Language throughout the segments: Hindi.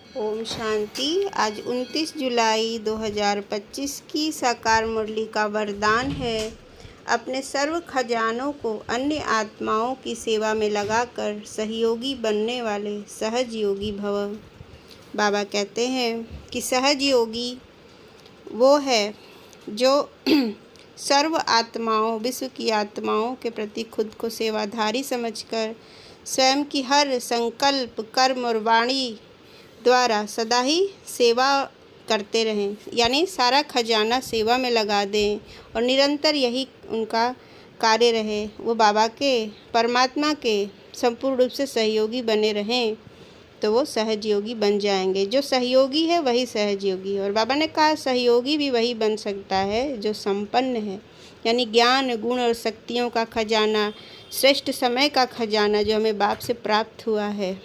ओम शांति। आज 29 जुलाई 2025 की साकार मुरली का वरदान है, अपने सर्व खजानों को अन्य आत्माओं की सेवा में लगाकर सहयोगी बनने वाले सहज योगी भव। बाबा कहते हैं कि सहज योगी वो है जो सर्व आत्माओं, विश्व की आत्माओं के प्रति खुद को सेवाधारी समझकर स्वयं की हर संकल्प, कर्म और वाणी द्वारा सदा ही सेवा करते रहें, यानी सारा खजाना सेवा में लगा दें और निरंतर यही उनका कार्य रहे। वो बाबा के, परमात्मा के संपूर्ण रूप से सहयोगी बने रहें तो वो सहज योगी बन जाएंगे। जो सहयोगी है वही सहज योगी है। और बाबा ने कहा सहयोगी भी वही बन सकता है जो संपन्न है, यानी ज्ञान, गुण और शक्तियों का खजाना, श्रेष्ठ समय का खजाना जो हमें बाप से प्राप्त हुआ है,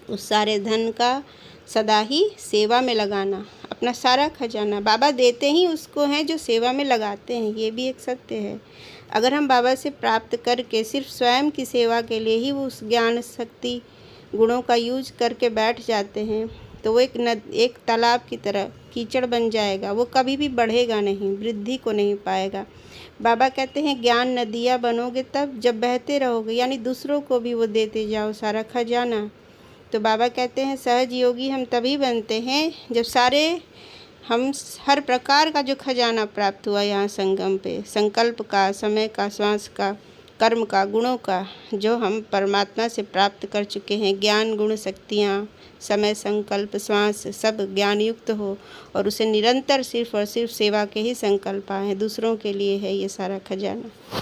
उस सारे धन का सदा ही सेवा में लगाना। अपना सारा खजाना बाबा देते ही उसको हैं जो सेवा में लगाते हैं, ये भी एक सत्य है। अगर हम बाबा से प्राप्त करके सिर्फ स्वयं की सेवा के लिए ही वो उस ज्ञान, शक्ति, गुणों का यूज करके बैठ जाते हैं तो वो एक तालाब की तरह कीचड़ बन जाएगा। वो कभी भी बढ़ेगा नहीं, वृद्धि को नहीं पाएगा। बाबा कहते हैं ज्ञान नदियाँ बनोगे तब जब बहते रहोगे, यानी दूसरों को भी वो देते जाओ सारा खजाना। तो बाबा कहते हैं सहज योगी हम तभी बनते हैं जब हम हर प्रकार का जो खजाना प्राप्त हुआ यहाँ संगम पे, संकल्प का, समय का, श्वास का, कर्म का, गुणों का, जो हम परमात्मा से प्राप्त कर चुके हैं, ज्ञान, गुण, शक्तियाँ, समय, संकल्प, श्वास सब ज्ञान युक्त हो और उसे निरंतर सिर्फ और सिर्फ सेवा के ही संकल्प आए, दूसरों के लिए है ये सारा खजाना।